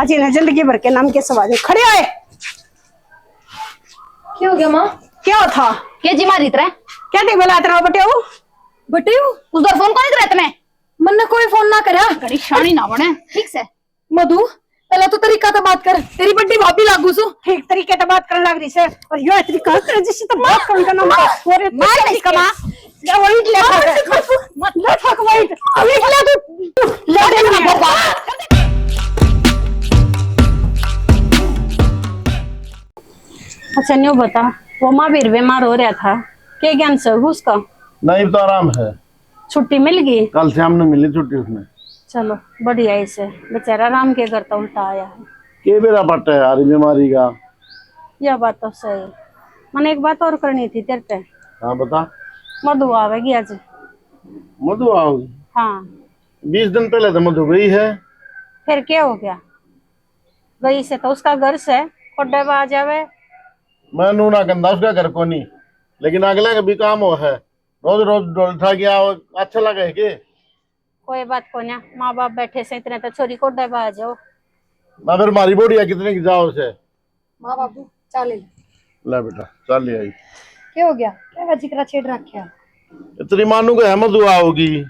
आज इन्हें जिंदगी भर के नाम के सवाल खड़े आए। क्या हो गया माँ? क्या था क्या जी मारी तरह? क्या देख बोला तेरा बटे उस दर फोन कौन करे तने? मन ने कोई फोन ना करा। कड़ी शानी ना बने। ठीक से मधु पहला तो तरीका तो बात कर। तेरी बड्डी भाभी लागू सु ठीक तरीके से बात करने लग रही से और यो तरीका कर जिससे तो बात करने का नाम और मार इसका माँ। या वही ले मत ले थक वही अभी ले तू ले दे ना बाबा। अच्छा न्यू बता वो महावीर बीमार हो रहा था क्या ज्ञान से उसका? नहीं तो आराम है। छुट्टी मिल गई? कल शाम ने मिली छुट्टी उसने। चलो बढ़िया इसे बेचारा राम के घर तो उल्टा आया है। के बेरा पट है यार बीमारी का। यह बात तो सही। मैंने एक बात और करनी थी तेरे पे। हाँ बता। मधु आवेगी आज। मधु आओगी? हाँ 20 दिन पहले तो मधु गई है। फिर क्या हो गया? गई से तो उसका घर से कोड्डे आ जावे। मैं नूना कंधा उसका घर को नहीं, लेकिन अगले का भी काम हो है। रोज रोज डोल उठा गया अच्छा लगे के? कोई बात को ना माँ बाप बैठे से इतने तो छोरी कोड्डे आ जाओ ना। फिर मारी बोड़िया कितने की जाओ से माँ बाबू चाले ले बेटा चल ले आई। क्या हो गया? क्या जिक्र छेड़ रखा? तेरी मानू को है मधु आओगी।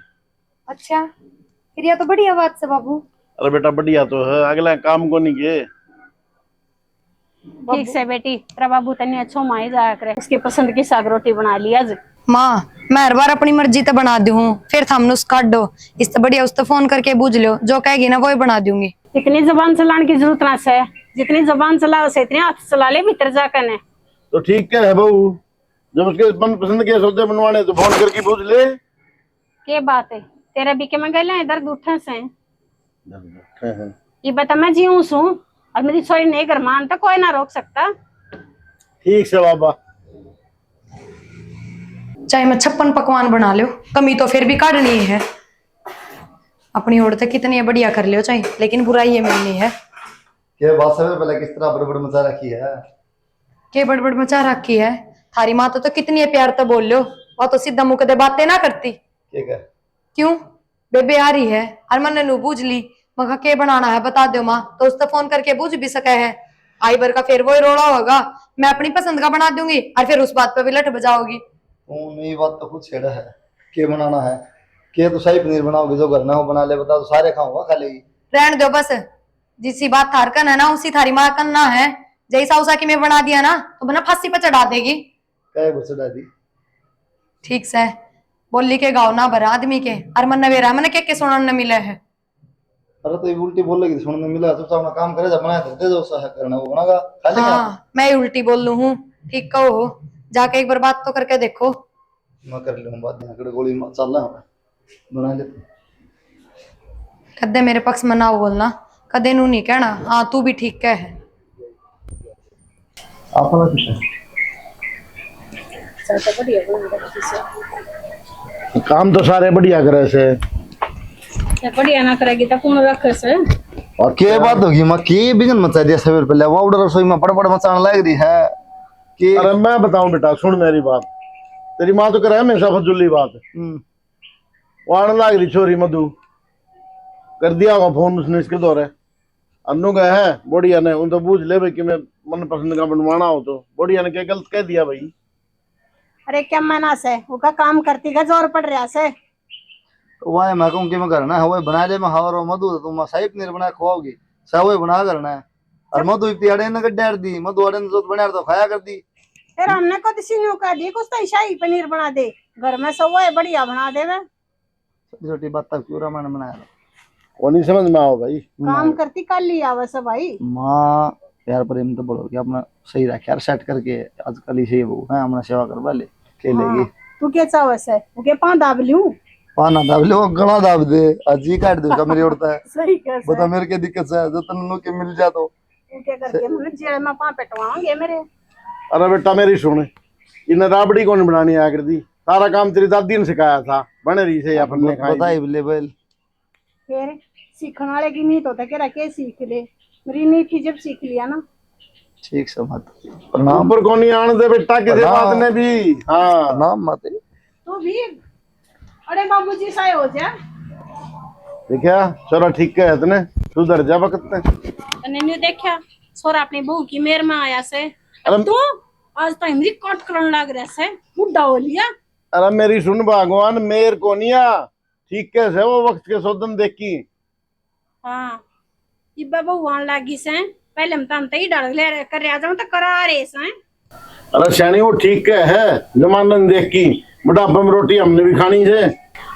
अच्छा फिर यह तो बढ़िया बात से बाबू। अरे बेटा बढ़िया तो है, अगला काम को नहीं के। ठीक से बेटी तेरा बाबू तने अच्छो माई जाया करे। उसकी पसंद की साग रोटी बना ली आज। माँ मैं हर बार अपनी मर्जी तो बना दूँ फिर थमने उस काट दो। इससे बढ़िया उससे फोन करके पूछ लो, जो कहेगी ना वो ही बना दूंगी। इतनी जबान चलाने की जरूरत ना है। जितनी जबान चलाओ से इतनी हाथ चला ले भीतर जाकर। तो ठीक क्या है बहू, जब उसके मन पसंद के सौदे बनवाने तो फोन करके पूछ ले। क्या बात है तेरे बीके में गए दर्द उठे से हैं। ये बता मैं जीऊं सू और मेरी छोरी नहीं घर मान तो कोई ना रोक सकता। ठीक से बाबा। चाहे मैं 56 पकवान बना लो कमी तो फिर भी काटनी है। अपनी ओर तक कितनी बढ़िया कर लियो चाहे, लेकिन बुराई ये मिलनी है। क्या बात है पहले किस तरह बड़बड़ मचा रखी है? के बड़बड़ मचा रखी है? थारी माँ तो कितनी प्यार तो बोल लो और तो सीधा मुंह दे बातें ना करती। ठीक है क्यों बेबे आ रही है और मैंने नू बूझ ली मगर के बनाना है बता दो माँ, तो उससे फोन करके बूझ भी सके है। आई बार का फिर वो रोड़ा होगा मैं अपनी पसंद का बना दूंगी और फिर उस बात पे भी लट बजाओगी। ये बात तो खुद छेड़ा है। के बनाना है? के तो शाही पनीर बनाओगे जो घर में हो बना ले बता तो सारे खाऊंगा खा लेगी। रहने दो बस, जिसी बात थार कन है ना उसी थारी माँ करना है। जैसा उसा की मैं बना दिया ना तो बना फांसी पे चढ़ा देगी। क्या गुस्सा दादी? ठीक से बोली के गाँव ना भरा आदमी के और मन नवेरा मैंने के सुनने मिले है। अरे तो ये उल्टी बोल लगी सुनने मिला तो अपना काम करे बनाया दे दो सा करना वो बनागा खा लेगा। हाँ मैं उल्टी बोल लू हूँ। ठीक कहो जाके एक बार बात तो करके देखो। मैं कर लूँ बात नहीं गोली चल रहा है बना ले। कदे मेरे पक्ष में ना बोलना, कदे नू नहीं कहना। हाँ तू भी ठीक कह है। अपना कुछ काम तो सारे बढ़िया करे से। बढ़िया ना करेगी तो कौन रखे से? और के बात होगी मां की बिजन मचा दिया सवेर पहले वो ऑर्डर रसोई में बड़ मचाने लग रही है कि। अरे मैं बताऊं बेटा सुन मेरी बात। तेरी माँ तो करे हमेशा फजुली बात। वो आने लग रही छोरी मधु कर दिया होगा फोन उसने इसके दौरे। अन्नू का है बोड़िया ने उन तो पूछ ले भाई कि मैं मन पसंद का बनवाना हो तो बोड़िया ने क्या गलत कह दिया भाई। अरे क्या मना से वो का काम करती का जोर पड़ रहा से। वह मैं कहूँ कि मैं करना है वही बना ले मैं हवर और मधु तुम शाही पनीर बना खुआओगी सब वही बना करना है। और मधु इतनी अड़े न गड्ढार दी मधु अड़े जो बना तो खाया कर दी। फिर हमने को दिसी का दी कुछ तो शाही पनीर बना दे घर में सब वो बढ़िया बना दे। छोटी छोटी बात तक क्यों रामायण बनाया वो नहीं समझ में आओ भाई। काम करती कल लिया वैसे भाई। माँ प्यार प्रेम तो बोलो कि अपना सही रखे यार सेट करके आजकल ही सही वो है अपना सेवा करवा ले के लेगी। तू क्या चाह वैसे वो के पां दाब लूं पाना दाब ले वो गला दाब दे अजी काट दे उसका मेरी उड़ता है। सही कैसे बता मेरे क्या दिक्कत है जो तन्नू के मिल जा तो क्या करके मैंने जेल में पां पेटवाऊंगे मेरे। अरे बेटा मेरी सुन इन्हें राबड़ी कौन बनानी आ कर दी सारा काम तेरी दादी ने सिखाया था बने रही से या फन्ने खाई बताई ले बैल। फिर सीखने वाले की नीत होता क्या रखे सीख ले मेरी नीत थी जब सीख लिया ना। ठीक से मत प्रणाम ऊपर कौन नहीं आने दे बेटा किसी बात ने भी। हाँ प्रणाम मत तू भी अरे बाबूजी साए हो जा देखा छोरा ठीक है इतने सुधर जा वक्त ने। नहीं देखा छोरा अपनी बहू की मेर में आया से अरे तू आज तो हमरी कट करन लग रहा से बुढ़ा हो लिया। अरे मेरी सुन भगवान मेर कोनिया ठीक कैसे वो वक्त के सोदन देखी। हाँ इब्बा बहू आन लागी से पहले हम तम तई डर ले कर आ जाऊं तो करा रे से। अरे श्यानी वो ठीक है जमानन देखी बुढ़ापे में रोटी हमने भी खानी है।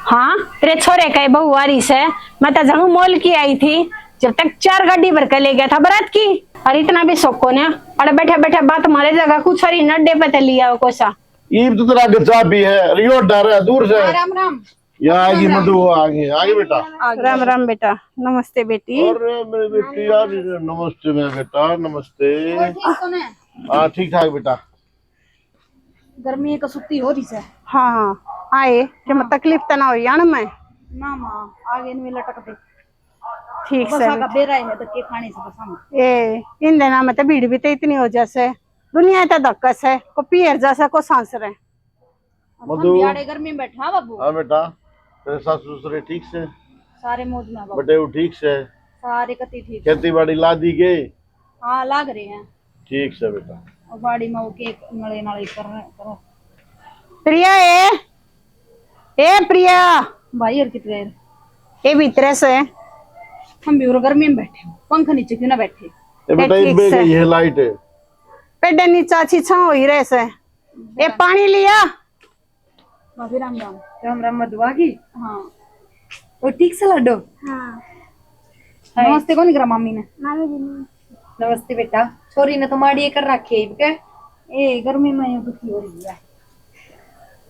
हाँ तेरे छोरे का बहू आ रही से मैं तो जरूर मोल की आई थी जब तक 4 गाड़ी भर के ले गया था बारात की। और इतना भी शौक ने और बैठे बैठे बात मारे जगह कुछ और नड्डे पे लिया हो कोसा ईब तो तेरा गच्चा भी है रियो डर है दूर से। राम राम या आगे मधु आगे आगे बेटा। राम राम बेटा नमस्ते बेटी। और मेरी बेटी यार नमस्ते मेरा बेटा नमस्ते। हाँ ठीक ठाक बेटा। गर्मी का सुत्ती हो रही है। हाँ हाँ आए कि मैं तकलीफ तो ना हो ना मैं ना माँ आगे इनमें लटक दे ठीक से का बेरा है तो के खाने से पसंद ए इन दिनों में तो भीड़ भी तो इतनी हो जैसे दुनिया तो धक्कस है को पियर जैसा को सांस रहे मधु गर्मी में बैठा बाबू। हाँ बेटा तेरे सास ससुर ठीक से सारे मौज में बाबू बटे वो ठीक से सारे कति ठीक खेती बाड़ी ला दी गई। हाँ लाग रहे हैं ठीक से बेटा। और बाड़ी में वो के नले नाले कर रहे करो। प्रिया ए प्रिया भाई और कितने ए भीतर से हम भी गर्मी में बैठे पंख नीचे क्यों ना बैठे। ए बेटा इबे गई है लाइट है पेड़ नीचा अच्छी छांव ही रहे से ए पानी लिया भाभी राम राम। राम राम मधुआ की। हाँ वो ठीक से लड्डो। हाँ नमस्ते कौन करा मामी ने। नमस्ते बेटा छोरी ने तो माड़ी कर रखी है क्या ए गर्मी में यूं दुखी हो रही है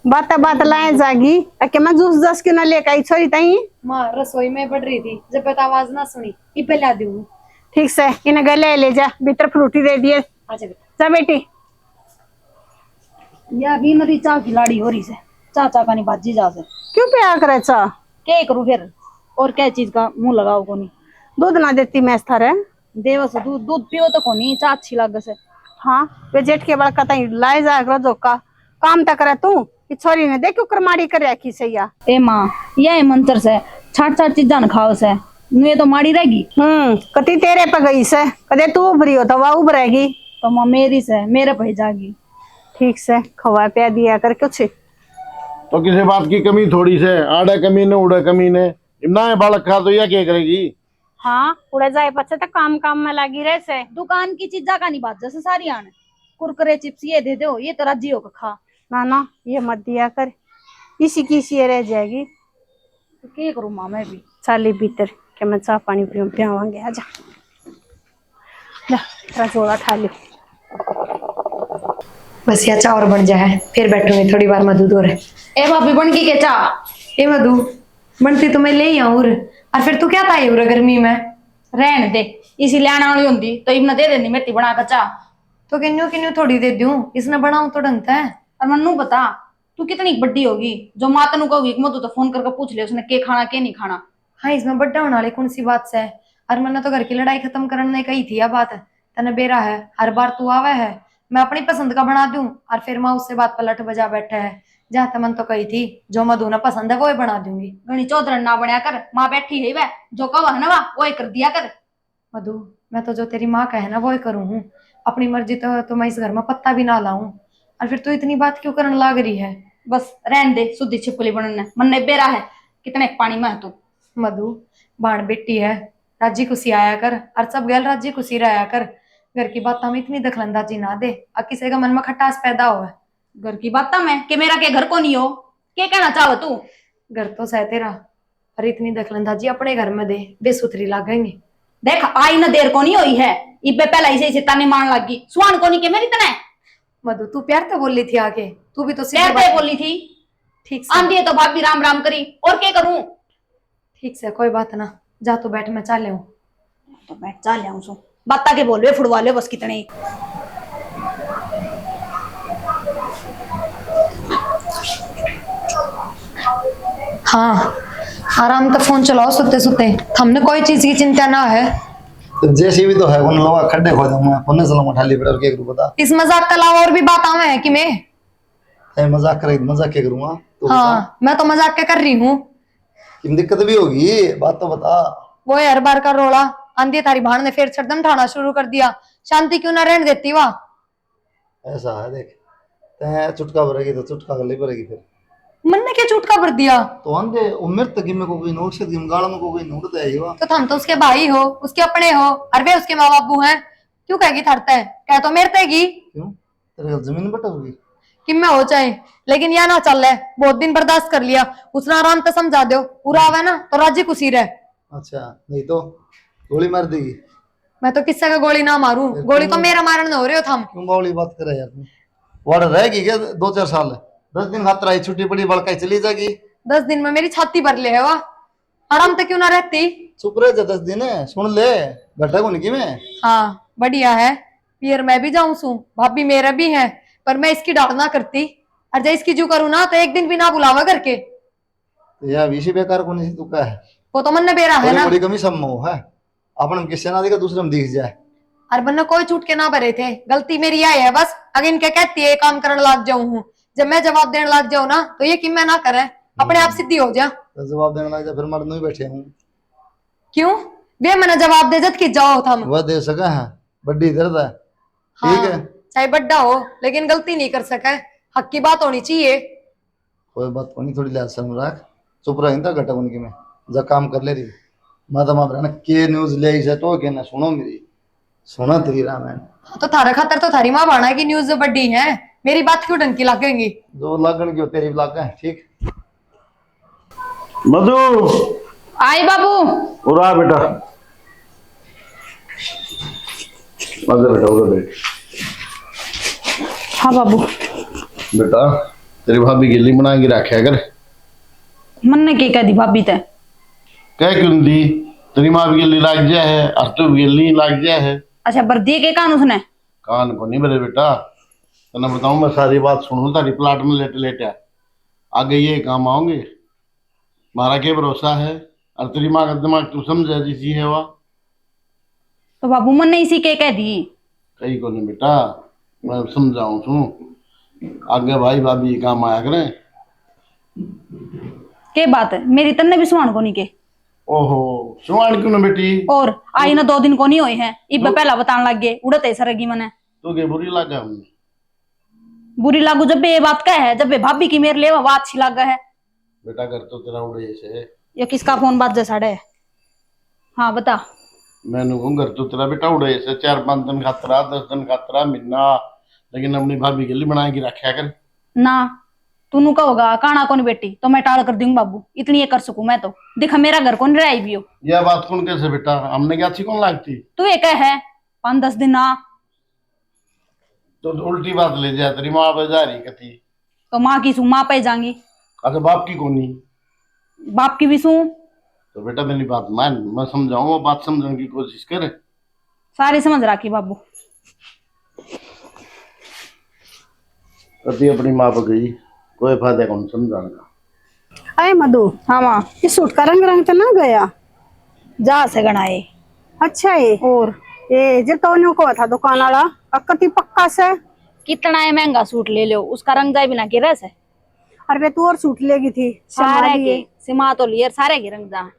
बात लाए जागी के मैं जूस जस क्यों ना लेके आई छोरी तई माँ रसोई में बढ़ रही थी जब तक आवाज ना सुनी इपे ला दूं। ठीक से इन्हें गले ले जा भीतर फ्रूटी दे दिए अच्छा जा बेटी। या भी नदी चाह खिलाड़ी हो रही से चाचा का नहीं बाजी जा से क्यों पे आ करे चा क्या करूं फिर और क्या चीज का मुंह लगाओ को नहीं दूध ना देती मैं थारे देव से दूध दूध पियो तो को नहीं चाह अच्छी लग से। हाँ वे जेठ के बड़का तई लाए जा रोजो का काम तक करे तू छोरी ने देख क्यों माड़ी कर रखी सैया। ए माँ ये मंत्र से छाट छाट चीजा न खाओ से ये तो माड़ी रहेगी। कति तेरे पे गई से कदे तू उभरी हो तो वह उभरेगी तो माँ मेरी से मेरे पे जागी। ठीक से खवा पिया दिया कर कुछ तो किसी बात की कमी थोड़ी से आड़े कमी ने उड़े कमी ने ना बालक खा तो यह क्या करेगी। हाँ उड़े जाए बच्चे तो काम में लगी रहे से दुकान की चीजा का नहीं बात जैसे सारी आने कुरकुरे चिप्स ये दे दो ये तो राजी हो खा ना ये मत दिया कर इसी की सी रह जाएगी तो क्या करूँ माँ मैं भी चाली भीतर के मैं चाह पानी पियावांगे आजा जा जोड़ा खा लो बस या चाह और बन जाए फिर बैठूंगी थोड़ी बार मधु दूर है। ए भाभी बन की के चाह ए मधु बनती तो मैं ले ही आऊं और फिर तू क्या ताई हो गर्मी में रहने दे इसी लेने वाली होंगी तो इबन दे देनी मेथी बना कर चाह तो किन्नू थोड़ी दे दूं इसने बनाऊं तो ढंगता है। और मन्नू बता तू कितनी बड्डी होगी जो माँ तेन कहोगी मधु तो फोन करके पूछ ले उसने के खाना के नहीं खाना। हाँ इसमें बड्डा होने वाली कौन सी बात से और मैंने तो घर की लड़ाई खत्म करने कही थी यह बात तने बेरा है हर बार तू आवे है मैं अपनी पसंद का बना दूं और फिर माँ उससे बात पलट बजा बैठे है जहाँ तक मन तो कही थी जो मधु ना पसंद है वो ही बना दूंगी। गणी चौधरी ना बनया कर माँ बैठी है वह जो कहो है ना वो कर दिया कर। मधु मैं तो जो तेरी माँ कहे ना वो ही करूँ हूँ अपनी मर्जी तो मैं इस घर में पत्ता भी ना लाऊं और फिर तू इतनी बात क्यों करने लग रही है। बस रहन दे शुद्धि छिपकली बनने मन ने बेरा है कितने पानी में है तू। मधु बाण बेटी है राजी खुशी आया कर और सब गैल राजी खुशी रहा कर घर की बात में इतनी दखलंदाजी ना दे और किसी का मन में खटास पैदा हो। घर की बात में कि मेरा के घर को नहीं हो क्या कहना चाहो तू। घर तो सह तेरा और इतनी दखलंदाजी अपने घर में दे बेसुथरी लागेंगे। देख आई ना देर को नहीं हुई है इबे पहला इसे ताने मान लगी सुहान को नहीं के मेरी तने। मधु तू प्यार तो बोल रही थी आके तू भी तो प्यार से बोली थी ठीक से आंधी है तो भाभी राम राम करी और क्या करूं। ठीक से कोई बात ना जा तू बैठ मैं चाले हूँ तो बैठ चा ले सो बात के बोलवे फुड़वा ले बस कितने। हाँ आराम से फोन चलाओ सुते सुते हमने कोई चीज की चिंता ना है। तो जैसे भी तो है कौन लोग खड्डे खोद मैं पुण्य सलाम उठा ली बेटा के बता इस मजाक के अलावा और भी बात आवे है कि मैं मजाक करे मजाक क्या करूंगा तो हाँ मैं तो मजाक क्या कर रही हूँ किम दिक्कत भी होगी, बात तो बता। वो हर बार का रोला आंधी तारी भाण ने फिर छड़दम ठाना शुरू कर दिया। शांति क्यों ना रहने देती वह। ऐसा है देख, तै चुटका भरेगी तो चुटका गली भरेगी फिर। मन ने क्या चुटका भर दिया। तो आंधे उम्र तक में को कोई नोट से गाल में को कोई नोट दे ही वा। तो थम तो उसके भाई हो, उसके अपने हो, और वे उसके माँ बाबू हैं। क्यों कहेगी थरता है, कह तो मेरे तेगी। क्यों तेरे घर जमीन बटा होगी कि मैं हो जाए, लेकिन यह ना चल रहा, बहुत दिन बर्दाश्त कर लिया। उसने आराम तो समझा दो, पूरा आवे ना तो राजी खुशी रहे। अच्छा नहीं तो गोली मार देगी। मैं तो किस्सा का गोली ना मारूं, गोली तो मेरा मारने हो रहे हो थम। क्यों बावली बात करे यार तू। वाड़ रहेगी क्या 2-4 साल, 10 दिन खातर आई छुट्टी पड़ी बड़का चली जाएगी। 10 दिन में मेरी छाती भर ले है वह, आराम तो क्यों ना रहती। चुप रह जा 10 दिन है, सुन ले घटा को नहीं में। हाँ बढ़िया है, पियर मैं भी जाऊं सू, भाभी मेरा भी है, पर मैं इसकी डांट ना करती। और जब इसकी जो करूँ ना तो एक दिन भी ना बुलावा करके। तो यार विषय बेकार को नहीं तू का है। वो तो मन ने बेरा है ना। बड़ी कमी सब मोह है, अपन किससे ना देखा दूसरे में दिख जाए। और बन्ना कोई छूट के ना भरे थे, गलती मेरी आई है बस। अगर इनके कहती है काम करने लग जाऊं हूँ, जब मैं जवाब देने लग जाऊं ना तो ये कि मैं ना करे, अपने आप सिद्धि हो जा। तो जवाब देने लग जा फिर मरने ही बैठे हूँ। क्यों वे मैंने जवाब दे जत कि जाओ थम। वह दे सका है, बड्डी दर्द है। हाँ, ठीक है चाहे बड्डा हो लेकिन गलती नहीं कर सका। हक की बात होनी चाहिए। कोई बात को नहीं, थोड़ी लिहाज शर्म रख, चुप रही था घटा उनकी में जा काम कर ले रही। माता माँ बहना के न्यूज ले से तो के ना सुनो मेरी, सुना तेरी रामायण। तो थारा खातर तो थारी माँ भाना की न्यूज बड्डी है, मेरी बात क्यों ढंग की लगेंगी। जो लागन की तेरी लाग है ठीक। मधु आई बाबू। उड़ा बेटा, मधु बेटा उधर बैठ। हाँ बाबू। बेटा तेरी भाभी गिल्ली बना के रखे अगर मन ने की कह दी भाभी ते। कह क्यों दी, तेरी माँ भी गिल्ली लाग जाए है और तू भी गिल्ली लाग जाए है। अच्छा बर्दी के कान उसने। कान को नहीं मेरे बेटा, तेना बताऊं मैं सारी बात सुनू तारी प्लाट में लेटे लेटे आगे ये काम आओगे, मारा के भरोसा है। और तेरी माँ का दिमाग तू समझ जी है वह। तो बाबू मन ने इसी के कह दी। कहीं को नहीं बेटा, मैं समझाऊं तू आगे भाई भाभी काम आया करें। के बात है मेरी तन्ने भी सुहान को नहीं के। ओहो सुहान क्यों ना बेटी। और आई ना 2 दिन को नहीं हुए हैं, इब पहला बताने लग गए उड़ते सरगी मने। तो के बुरी लगा हमने। बुरी लागू जब ये बात कह है, जब भाभी की मेरे लिए बात अच्छी लगा है। बेटा घर तो तेरा उड़े से। ये किसका फोन बात जा साढ़े। हाँ बता। मैंने कहूँ घर तो तेरा बेटा उड़े से 4-5 दिन खातरा 10 दिन खातरा महीना, लेकिन अपनी भाभी के लिए बना के रखा कर ना। तू कहोगा काना को नहीं बेटी तो मैं टाल कर दूंगी बाबू, इतनी ये कर सकूं मैं तो। दिखा मेरा घर को नहीं रही भी हो। यह बात कौन कैसे बेटा, हमने क्या अच्छी कौन लागती। तू ये कह है 5-10 दिन ना तो उल्टी बात ले जा, तेरी माँ पे जा रही कथी। तो माँ की सू माँ पे जाऊंगी। अच्छा बाप की कोनी, बाप की भी सू। तो बेटा मेरी बात मान, मैं समझाऊंगा, बात समझने की कोशिश करे। सारी समझ रखी बाबू। कभी अपनी माँ पे गई, कोई फायदा कौन समझाने का। अरे मधु, हाँ माँ। इस सूट का रंग तो ना गया। जा से गणाए। अच्छा है। और ये जो तो को था दुकान वाला अक्कती पक्का से। कितना है महंगा सूट ले लो, उसका रंग जाए बिना गिरा से। अरे तू और सूट लेगी थी सारे के सिमा तो लियर सारे के रंग जा।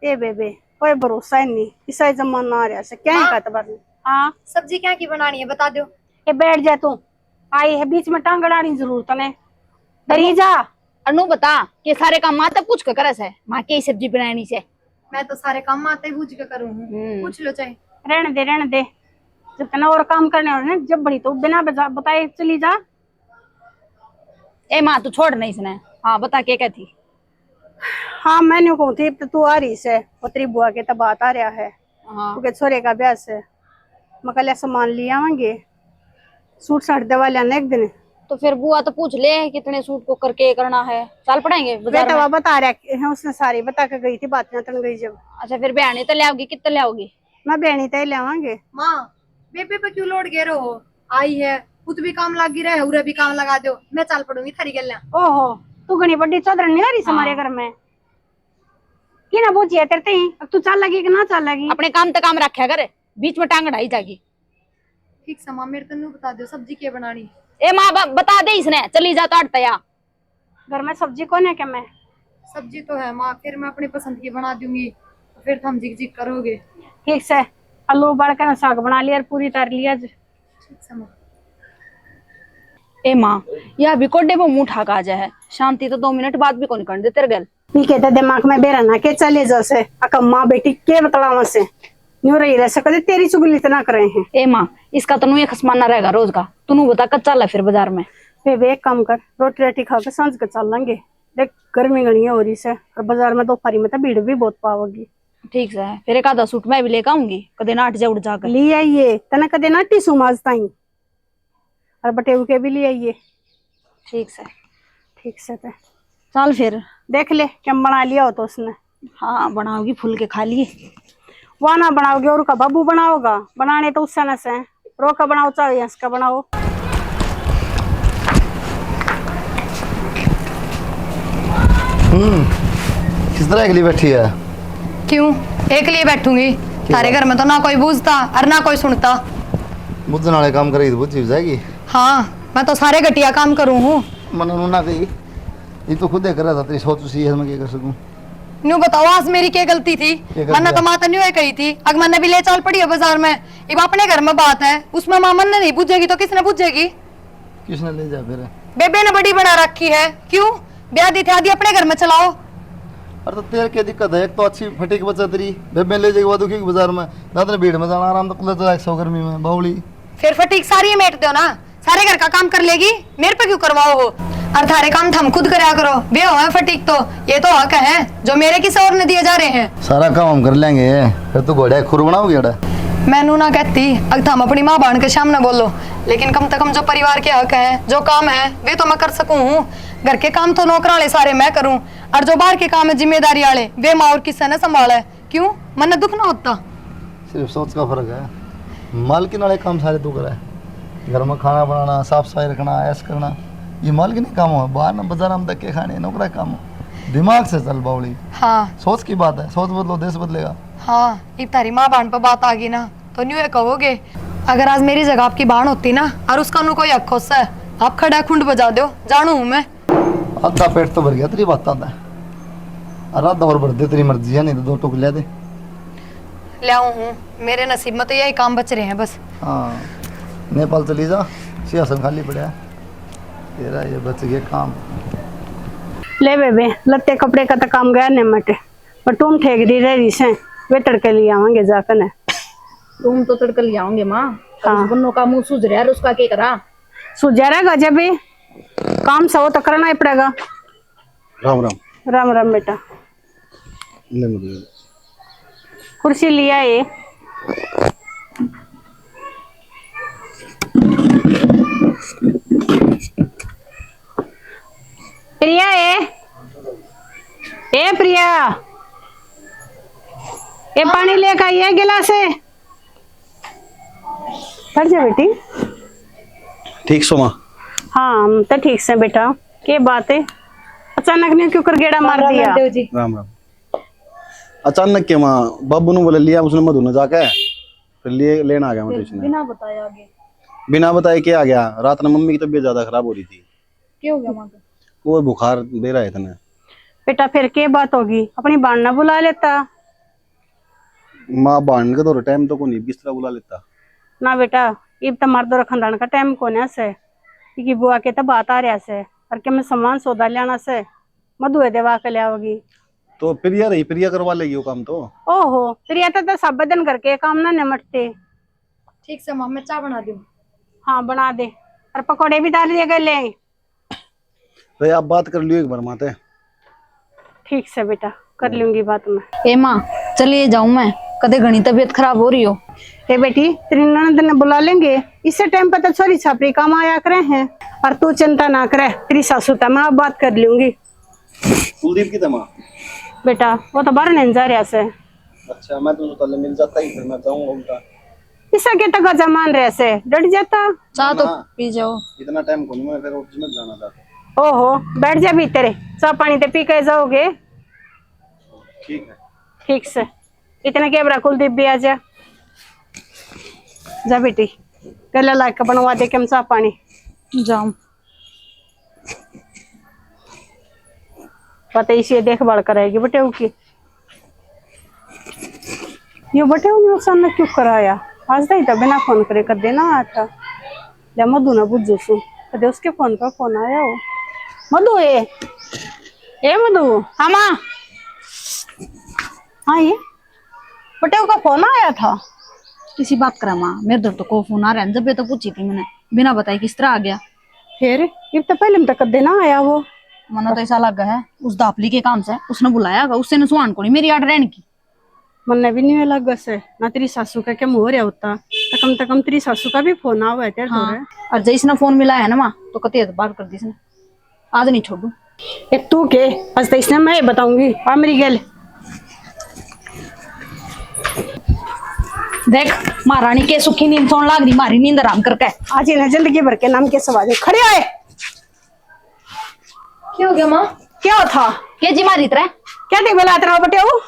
ए बेबे कोई भरोसा ही नहीं, इसा जमाना आ रहा से क्या है कहता। हाँ सब्जी क्या की बनानी है बता दो। ये बैठ जा तू, आई है बीच में टांग अड़ानी जरूरत नहीं, डरी जा। अनु बता कि सारे काम माँ तक पूछ कर करस है, माँ की सब्जी बनानी से। मैं तो सारे काम आते ही पूछ के करूँ, पूछ लो चाहे। रहने दे जब तना और काम करने वाले जब बड़ी तो बिना बताए चली जा। ए माँ तू छोड़ नहीं सुने। हाँ बता के कहती। हाँ मैंने कहूँ थी तू आ रही से तेरी बुआ के तब बात आ रहा है। हाँ क्योंकि छोरे का ब्याह से मैं कल सामान ले आवांगे, सूट साट दवा लेना एक दिन। तो फिर बुआ तो पूछ ले कितने सूट को करके करना है, चल पड़ेंगे बाजार में। बेटा बता रहा है उसने सारी बता के गई थी, बात तन गई जब। अच्छा फिर बयानी तो ले आओगी, कितने ले आओगी। मैं बहनी तय ले आवांगे। माँ बेबे पे क्यों लोड गे रहो, आई है खुद भी काम लगी रहे, उरे भी काम लगा दो, मैं चल पड़ूंगी थारी गल्ला। ओहो तू घनी बड़ी चौधर नहीं आ रही हमारे घर में की ना पूछिए तेरे ही। अब तू चल लगी कि ना चल लगी। अपने काम तक काम रखा कर, बीच में टांग अड़ाई जागी। ठीक समा मेरे तन्नू बता दो सब्जी क्या बनानी। ए माँ बता दे इसने, चली जा तो अटतया। घर में सब्जी कौन है क्या मैं सब्जी तो है माँ, फिर मैं अपनी पसंद की बना दूंगी, फिर तुम जिक जिक करोगे। ठीक से आलू उबाल कर साग बना लिया और पूरी तर लिया। ठीक से माँ। ए माँ, यह भी कोडे पे मुंह ठाक आ जाए, शांति तो 2 मिनट बाद भी कौन कर दे तेरे गल। ये कहते दिमाग में बेरा ना के चले जाओ से अका माँ बेटी के बतलावा से न्यू रही रह सकते तेरी चुगली इतना करे हैं। ए माँ, इसका तनु एक खसमाना रहेगा रोज का, तनु बता कब चल फिर बाजार में। वे एक काम कर, रोटी राटी खा के सांझ के चल लेंगे। देख गर्मी घनी हो रही से और बाजार में दोपहरी में तो भीड़ भी बहुत पाओगी। ठीक है, फिर एक आधा सूट मैं भी लेकर आऊंगी, कदे नाट जा उड़ जाकर ले आइए तना कदे ना टीसू माजताई और बटेऊ के भी ले आइए। ठीक है। ठीक से पे चल फिर। देख ले क्या बना लिया हो तो उसने। हाँ बनाओगी, फूल के खा लिए। वह ना बनाओगे और का बाबू बनाओगा, बनाने तो उससे न से रो का बनाओ चाहे यस का बनाओ। किस तरह के लिए बैठी है? क्यों एक लिए बैठूंगी? तारे घर में तो ना कोई बूझता और ना कोई सुनता। बुझने वाले काम करेगी तो बुझ जाएगी। हाँ मैं तो सारे घटिया काम करूँ हूँ। मन ना गई, ये तो खुद कर रहा था, तेरी सोच उसी है, मैं क्या कर सकूं? न्यू बताओ आज मेरी क्या गलती थी? मैंने तो माता न्यू कही थी, अगर मैंने भी ले चल पड़ी है बाजार में, अब अपने घर में बात है, उसमें मामन ने नहीं बुझेगी तो किसने बुझेगी? किसने ले जा फिर? बेबे ने बड़ी बना रखी है। क्यों ब्याह दी थी आदि अपने घर में चलाओ। अरे तो तेरे क्या दिक्कत है? एक तो अच्छी फटीक बचा तेरी, बेबे ले जाएगी दुखी बाजार में, ना तेरे भीड़ में जाना आराम तो कुल तो 100 गर्मी में बावली। फिर फटीक सारी मेट दो ना, सारे घर का काम कर लेगी, मेरे पे क्यों करवाओ हो? और थारे काम हम खुद करया करो, बे हो फटीक तो ये तो हक है जो मेरे किसी और ने दिए जा रहे हैं। सारा काम हम कर लेंगे, फिर तू घोड़ा खुर बनाओगी? अड़ा मैनू ना कहती अगर हम अपनी माँ बहन के सामने बोलो, लेकिन कम से कम जो परिवार के हक है, जो काम है वे तो मैं कर सकूं हूँ। घर के काम तो नौकर वाले सारे मैं करूँ, और जो बाहर के काम है जिम्मेदारी वाले वे माँ और किसने न संभाला है। क्यों मन दुख ना होता? सिर्फ सोच का फर्क है, मालकिन वाले काम सारे तू करा है। घर में खाना बनाना, साफ सफाई रखना, ऐश करना, ये मालकिन काम हो। बाहर ना बाजार में धक्के खाने नौकरा काम हो। दिमाग से चल बावली। हाँ सोच की बात है, सोच बदलो देश बदलेगा। हाँ इब तारी माँ बहन पर बात आ गई ना तो न्यू कहोगे, अगर आज मेरी जगह आपकी बहन होती ना और उसका नु कोई हक होता है, आप खड़ा खुंड बजा दो, जानू हूँ मैं। आधा पेट तो भर गया तेरी बात आता है, और आधा और भर दे, तेरी मर्जी है, नहीं तो 2 टुक ले दे। ले आऊँ हूँ, मेरे नसीब में तो यही काम बच रहे हैं बस। हाँ नेपाल चली जा, सियासन खाली पड़ा है, तेरा ये बच गया काम। ले बेबे लत्ते कपड़े का तो काम गया ने मटे, पर तुम ठेक दी रही से वे तड़के लिए आवांगे जाकर ने। तुम तो तड़के ले आओगे माँ। हाँ। बन्नों का मुंह सूझ रहा है, उसका क्या करा? सुझा रहेगा जब भी काम सब तो करना ही पड़ेगा। राम राम। राम राम बेटा। ले मुझे कुर्सी लिया ये। प्रिया ए प्रिया, ये पानी लेकर आइए गिलास से। कर जा बेटी। ठीक सो माँ। हाँ तो ठीक से बेटा, क्या बात है अचानक ने क्यों कर गेड़ा मार दिया? राम राम। अचानक के माँ, बाबू ने बोले लिया, उसने मधु ने जाके फिर लिए लेना आ गया मैं ट्यूशन। बिना बताए आगे बिना बताए क्या आ गया? रात में मम्मी की तबीयत ज्यादा खराब हो रही थी। क्या हो गया माँ को? वो बुखार दे रहा है इतने। बेटा फिर क्या बात होगी, अपनी बाण ना बुला लेता? माँ बांध के तो टाइम तो को नहीं, बिस्तरा बुला लेता ना बेटा, इब तो मर्द और खंदान का टाइम कोने से कि बुआ के तो बात आ रहा से और के मैं सामान सौदा लेना से मधुए देवा के लियाओगी। तो प्रिया रही, प्रिया करवा लेगी वो काम तो। ओहो प्रिया तो सब बदन करके काम ना निमटते। ठीक से माँ मैं चाय बना दूँ? हाँ बना दे, और पकौड़े भी डाल दिए गए। तो आप बात कर लियो एक बार माते। ठीक से बेटा कर लूंगी बात में। ए माँ चलिए जाऊं मैं, कदे घनी तबीयत खराब हो रही हो। ए बेटी तेरी ननद ने बुला लेंगे, इसे टाइम पर तो छोरी छापरी काम आया करे हैं, और तू चिंता ना करे, तेरी सासू तो मैं अब बात कर लूंगी। कुलदीप की तमा बेटा वो तो बाहर नहीं जा रहा से। अच्छा मैं तो तले मिल जाता ही, फिर मैं जाऊंगा उल्टा। इसे के तक जमान रहे से डट जाता। चाह तो पी जाओ। इतना टाइम को नहीं, मैं फिर ऑफिस में जाना था। ओहो बैठ जा भीतर, चाह पानी तो पी के जाओगे। ठीक है। ठीक से इतने के कुलदीप भी आ जा। जा बेटी गला ला के बनवा दे के हम चाह पानी। जाऊं। पता इसे देखभाल करेगी बटेऊ की। ये बटेऊ ने अचानक क्यों कराया? आज नहीं था बिना फोन करे कर देना आया था। या मधु ना बुझू सु कदे उसके फोन पर फोन आया हो। मधु ए मधु। हाँ माँ। हाँ ये बटेऊ का फोन आया था। किसी बात करा माँ, मेरे इधर तो को फोन आ रहा है। जब ये तो पूछी थी मैंने, बिना बताए किस तरह आ गया। फिर ये तो पहले में तक देना आया वो। मना तो ऐसा लगा है उस दापली के काम से उसने बुलाया होगा, उससे सुहान को नहीं मेरी आड़ रहने की। मन भी नहीं लगा से ना तेरी सासू का क्या मुँह रहा होता तो कम तेरी सासू का भी फोन आ हुआ है तेरे। हाँ। और जैसे इसने फोन मिलाया है ना माँ तो कते बात कर दी इसने। आज नहीं छोड़ू। एक तू के आज तो इसने मैं बताऊंगी। आ मेरी गल देख महारानी के सुखी नींद सोन लाग रही, मारी नींद आराम करके। आज इन्हें जिंदगी भर के नाम के सवाल खड़े आए। क्या हो गया माँ? क्या था? के जी मारी तरह क्या देख बेला तेरा बटेऊ?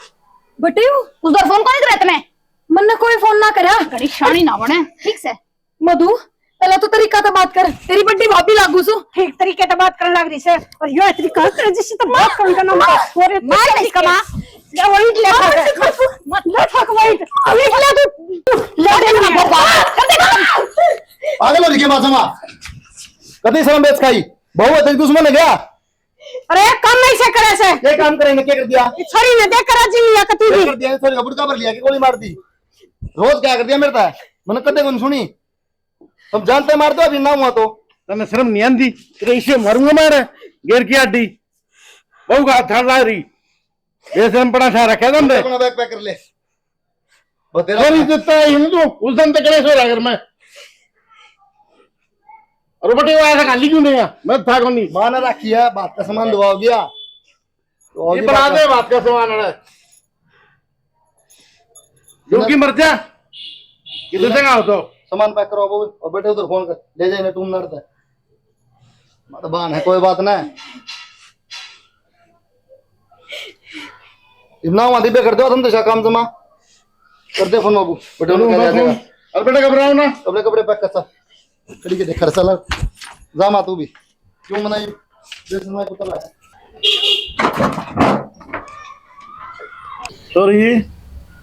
बटेऊ उस दौर फोन कौन करे तुम्हें? मन ने कोई फोन ना करा। घड़ी शानी ना बने ठीक से। मधु पहला तो तरीका तो बात कर, तेरी बड्डी भाभी लागू सु। ठीक तरीके से बात करने लग रही से और यो तरीका कर जिससे तो बात करने का नाम और मार इसका माँ। या वही ले मत ले ठक वही अभी ले तू ले दे ना पागल हो रही है माँ कभी शर्म बेच खाई बहु तेरी दुश्मन है क्या? अरे काम नहीं से करे से ये काम करेंगे क्या कर दिया? छोरी ने देख करा जी लिया कतू क्या कर दिया? छोरी का बुड़का भर लिया कि गोली मार दी? रोज क्या कर दिया मेरे ता? मैंने कदे कौन सुनी? तुम जानते मार दो अभी ना हुआ तो। तने शर्म नहीं आंदी? तेरे इसे मारूंगा मैं गेर की हड्डी। बहु का हाथ ला रही ये शर्म पड़ा था रखा तुमने। अपना बैग पैक कर ले। वो तेरा सॉरी देता है हिंदू उस दिन तक कैसे रहा घर में। और बटे वो ऐसा खाली क्यों नहीं है? मैं था कौन नहीं। मां ने रखी है बात का सामान दुआ हो गया तो ये बना दे बात का सामान है जो की मर जा किधर से हो तो सामान पैक करो बाबू और बेटे उधर फोन कर ले जाए तुम लड़ता है मत बान है कोई बात ना इतना हुआ दिबे कर दो तुम तो काम जमा कर दे फोन बाबू बेटे उन्हें कह जाएगा। और बेटा घबराओ ना कपड़े कपड़े पैक कर सा खड़ी के देख खर्चा लग जामा तू भी क्यों मनाई देख मैं को तला सॉरी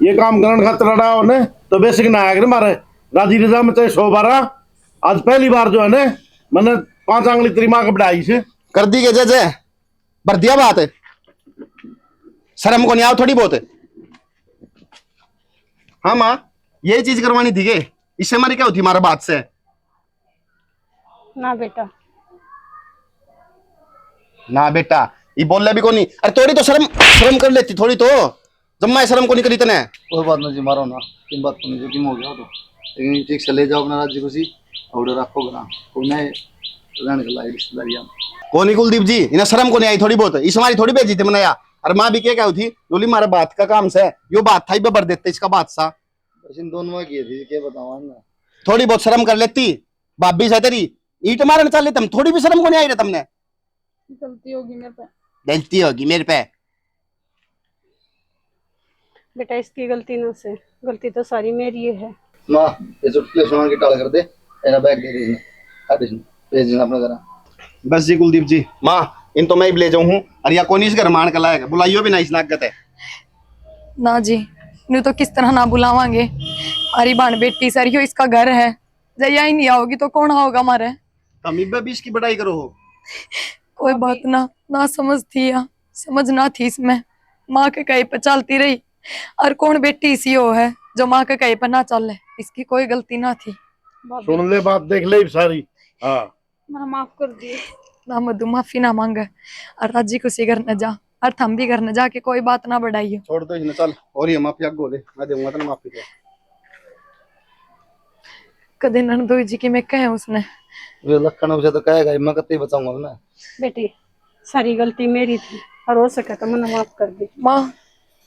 ये काम करने खातिर रहा हो ने तो बेसिक ना आया मारे राजी रजा में 112 आज पहली बार जो है ने मैंने 5 आंगली तेरी मां को बढ़ाई से कर दी के जज भर दिया बात है शर्म को नहीं आओ थोड़ी बहुत। हाँ माँ यही चीज करवानी थी के इससे हमारी क्या होती हमारा बात से? ना बेटा ना बेटा ये बोल ले भी को नहीं। अरे थोड़ी तो शर्म शर्म कर लेती थोड़ी तो जब मैं शर्म को नहीं करी तने। कोई बात नहीं जी मारो ना तीन बात को जो कि हो गया तो लेकिन ठीक से ले जाओ अपना राज्य खुशी और रखो ना कोई नहीं रहने के लायक रिश्तेदारियां कौन कुलदीप जी इन्हें शर्म को नहीं आई थोड़ी बहुत इस हमारी थोड़ी भेजी थी मनाया। अरे माँ भी क्या थी बोली मारा बात का काम से यो बात था भर देते इसका बादशाह बस इन दोनों की थी क्या बताओ ना थोड़ी बहुत शर्म कर लेती भाभी से तेरी ईट मारने चल लेते हम थोड़ी भी शर्म को नहीं आई रहे तुमने। गलती होगी मेरे पे गलती होगी मेरे पे बेटा इसकी गलती ना से गलती तो सारी मेरी है। माँ ये चुटकुले सुना के टाल कर दे एना बैग दे देना खा दे भेज देना अपना घर बस जी कुलदीप जी माँ इन तो मैं ही ले जाऊँ हूँ और या कौन इस घर मान कर लाएगा बुलाइयो भी ना इस नागत है ना जी न्यू तो किस तरह ना बुलावांगे अरे बाण बेटी सरियो इसका घर है जया ही नहीं आओगी तो कौन आओगा हमारे। तुम इब्बे भी इसकी बड़ाई करो हो। कोई बात ना समझ थी या समझ ना थी इसमें माँ के कहीं पर चलती रही और कौन बेटी इसी हो है जो माँ के कहीं पर ना चले इसकी कोई गलती ना थी। सुन ले बात देख ले सारी। हाँ मैं माफ कर दिए ना मधु माफी ना मांगे और राजी खुशी घर न जा और थम भी घर न जाके कोई बात ना बढ़ाइयो छोड़ दो इन्हें चल और ये माफी आगो ले मैं दूंगा तेरे माफी को। कदे नंदोई जी की मैं कहे उसने वे लखन उसे तो कहेगा मैं कत्ते बचाऊंगा ना बेटी सारी गलती मेरी थी और हो सके तो मैंने माफ कर दी। माँ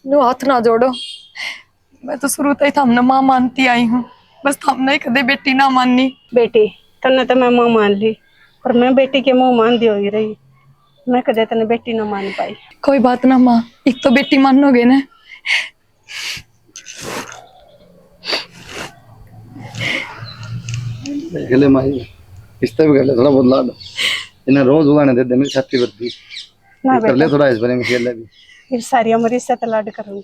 नो हाथ ना जोड़ो मैं तो शुरू से ही थमने माँ मानती आई हूँ बस थमने कदे बेटी ना माननी। बेटी तने तो मैं माँ मान ली पर मैं बेटी के मुंह मान दी होगी रही मैं कदे तने बेटी ना मान पाई। कोई बात ना माँ एक तो बेटी मानोगे ना। गले माई किस्ते भी गले थोड़ा बहुत ला दो इन्हें रोज उगाने दे दे मेरी छाती भरती ना कर ले बेटा थोड़ा इस बारे में खेल ले भी फिर सारी उम्र इससे तो लाड करूंगी